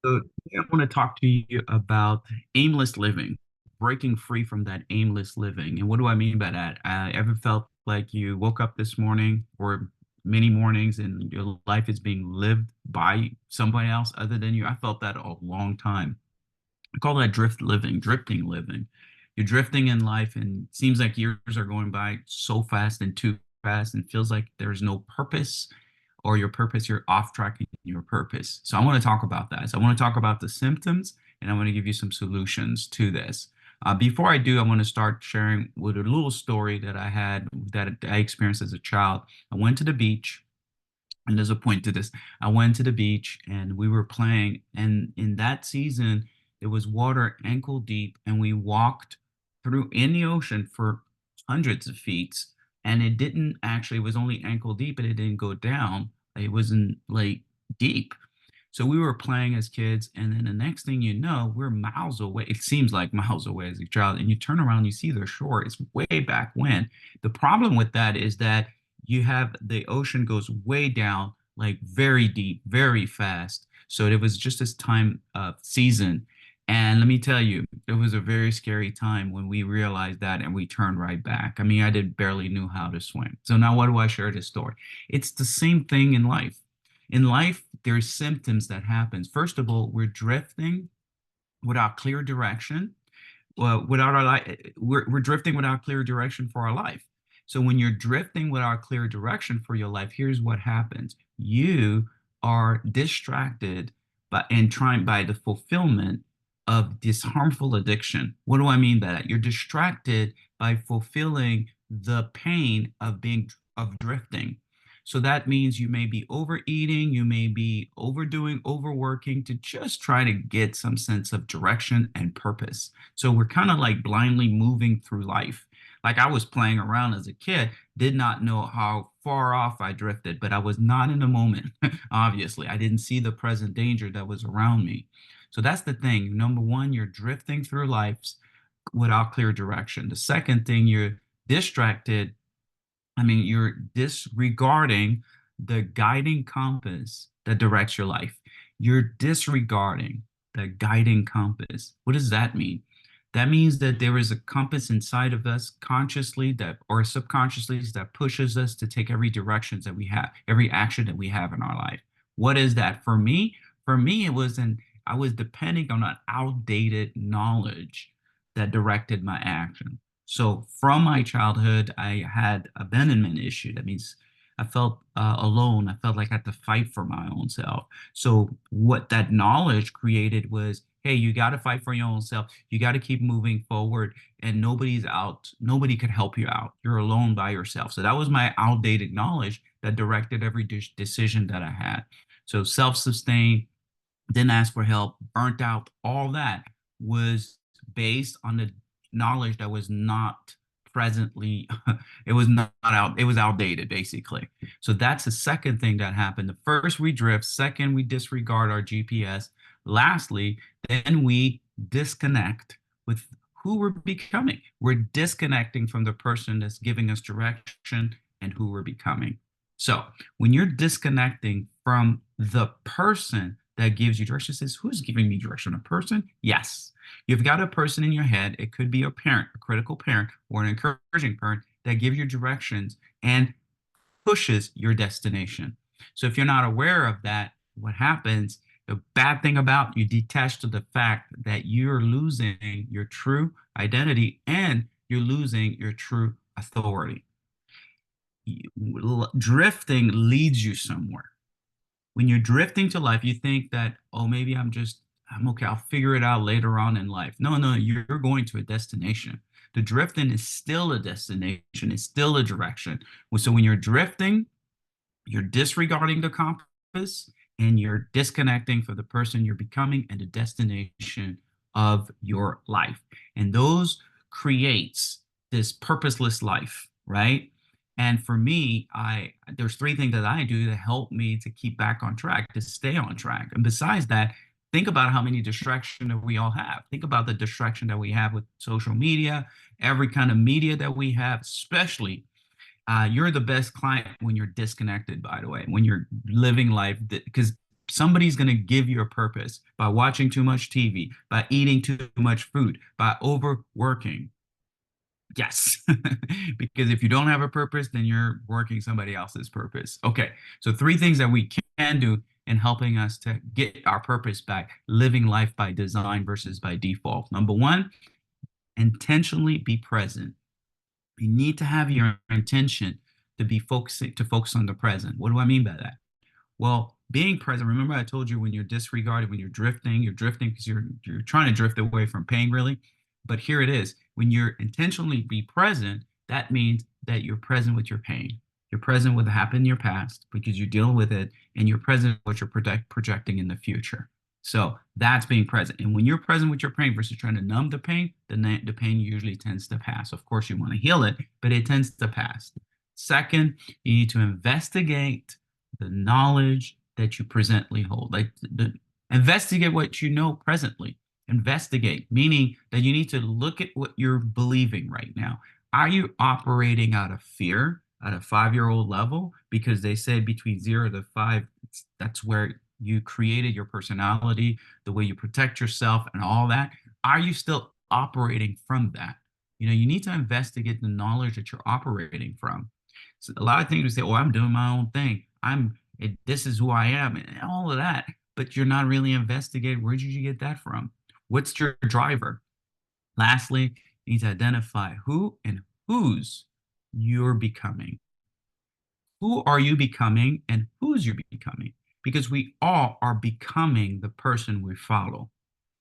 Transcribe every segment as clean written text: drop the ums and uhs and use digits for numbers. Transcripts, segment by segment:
So today I want to talk to you about aimless living, breaking free from that aimless living. And what do I mean by that? Ever felt like you woke up this morning or many mornings and your life is being lived by somebody else other than you? I felt that a long time. I call that drifting living. You're drifting in life and it seems like years are going by so fast and too fast and feels like there's no purpose or your purpose, you're off tracking your purpose. So I want to talk about that. So I want to talk about the symptoms and I want to give you some solutions to this. Before I do, I want to start sharing with a little story that I had that I experienced as a child. I went to the beach, and there's a point to this. I went to the beach and we were playing, and in that season, it was water ankle deep, and we walked through in the ocean for hundreds of feet, and it didn't actually, it was only ankle deep, and it didn't go down. It wasn't like deep. So we were playing as kids, and then the next thing you know, we're miles away. It seems like miles away as a child, and you turn around, you see the shore. It's way back when. The problem with that is that you have the ocean goes way down, like very deep, very fast. So it was just this time of season. And let me tell you, it was a very scary time when we realized that and we turned right back. I mean, I did barely knew how to swim. So now why do I share this story? It's the same thing in life. In life, there's symptoms that happens. First of all, we're drifting without clear direction. Without our life, we're drifting without clear direction for our life. So when you're drifting without clear direction for your life, here's what happens. You are distracted by the fulfillment of this harmful addiction. What do I mean by that? You're distracted by fulfilling the pain of drifting. So that means you may be overeating, you may be overdoing, overworking to just try to get some sense of direction and purpose. So we're kind of like blindly moving through life. Like I was playing around as a kid, did not know how far off I drifted, but I was not in the moment. Obviously, I didn't see the present danger that was around me. So that's the thing. Number one, you're drifting through life without clear direction. The second thing, you're distracted. I mean, you're disregarding the guiding compass that directs your life. You're disregarding the guiding compass. What does that mean? That means that there is a compass inside of us consciously that or subconsciously that pushes us to take every direction that we have, every action that we have in our life. What is that? For me, I was depending on an outdated knowledge that directed my action. So from my childhood, I had abandonment issue. That means I felt alone. I felt like I had to fight for my own self. So what that knowledge created was, hey, you got to fight for your own self. You got to keep moving forward, and nobody's out. Nobody could help you out. You're alone by yourself. So that was my outdated knowledge that directed every decision that I had. So self-sustained, didn't ask for help, burnt out, all that was based on the knowledge that was not presently it was not out, it was outdated basically. So that's the second thing that happened. The first, we drift. Second, we disregard our GPS. Lastly, then we disconnect with who we're becoming. We're disconnecting from the person that's giving us direction and who we're becoming. So when you're disconnecting from the person that gives you direction, says, who's giving me direction? A person? Yes. You've got a person in your head. It could be a parent, a critical parent, or an encouraging parent that gives you directions and pushes your destination. So if you're not aware of that, what happens, the bad thing about you detach to the fact that you're losing your true identity and you're losing your true authority. Drifting leads you somewhere. When you're drifting to life, you think that, oh, maybe I'm okay. I'll figure it out later on in life. No, no, you're going to a destination. The drifting is still a destination. It's still a direction. So when you're drifting, you're disregarding the compass and you're disconnecting from the person you're becoming and the destination of your life. And those creates this purposeless life, right? And for me, I there's three things that I do to help me to keep back on track, to stay on track. And besides that, think about how many distractions that we all have. Think about the distraction that we have with social media, every kind of media that we have, especially you're the best client when you're disconnected, by the way, when you're living life, because Somebody's going to give you a purpose by watching too much TV, by eating too much food, by overworking. Yes. Because if you don't have a purpose, then you're working somebody else's purpose. Okay. So three things that we can do in helping us to get our purpose back, living life by design versus by default. Number one, intentionally be present. You need to have your intention to focus on the present. What do I mean by that? Well, being present, remember I told you when you're disregarded, when you're drifting because you're trying to drift away from pain, really. But here it is. When you're intentionally be present, that means that you're present with your pain. You're present with what happened in your past because you deal with it, and you're present with what you're projecting in the future. So that's being present. And when you're present with your pain versus trying to numb the pain usually tends to pass. Of course, you want to heal it, but it tends to pass. Second, you need to investigate the knowledge that you presently hold. Investigate what you know presently. Investigate, meaning that you need to look at what you're believing right now. Are you operating out of fear at a 5-year-old level? Because they said between 0 to 5, that's where you created your personality, the way you protect yourself, and all that. Are you still operating from that? You need to investigate the knowledge that you're operating from. So a lot of things we say, "Oh, I'm doing my own thing. This is who I am," and all of that. But you're not really investigating. Where did you get that from? What's your driver? Lastly, you need to identify who and whose you're becoming. Who are you becoming and whose you're becoming? Because we all are becoming the person we follow.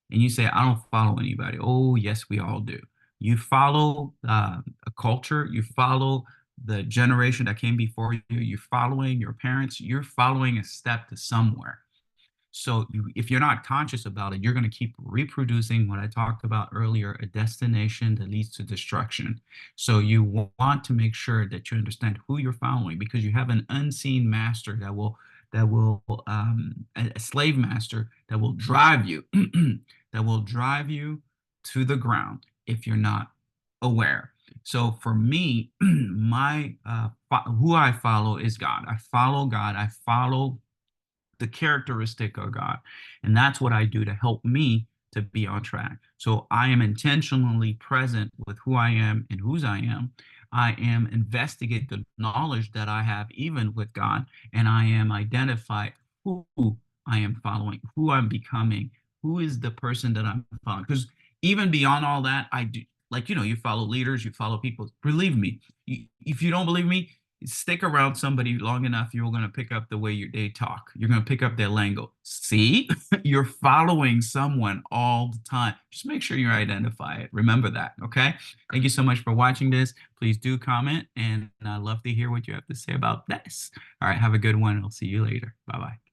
And you say, "I don't follow anybody." Oh, yes, we all do. You follow a culture, you follow the generation that came before you, you're following your parents, you're following a step to somewhere. So if you're not conscious about it, you're going to keep reproducing what I talked about earlier, a destination that leads to destruction. So you want to make sure that you understand who you're following because you have an unseen master a slave master that will drive you, that will drive you to the ground if you're not aware. So for me, who I follow is God. I follow God. I follow the characteristic of God. And that's what I do to help me to be on track. So I am intentionally present with who I am and whose I am. I am investigate the knowledge that I have even with God, and I am identify who I am following, who I'm becoming, who is the person that I'm following. Because even beyond all that, I do like you follow leaders, you follow people. Believe me, if you don't believe me, stick around somebody long enough, you're going to pick up the way they talk. You're going to pick up their lingo. See, you're following someone all the time. Just make sure you identify it. Remember that. Okay. Thank you so much for watching this. Please do comment, and I'd love to hear what you have to say about this. All right. Have a good one. I'll see you later. Bye bye.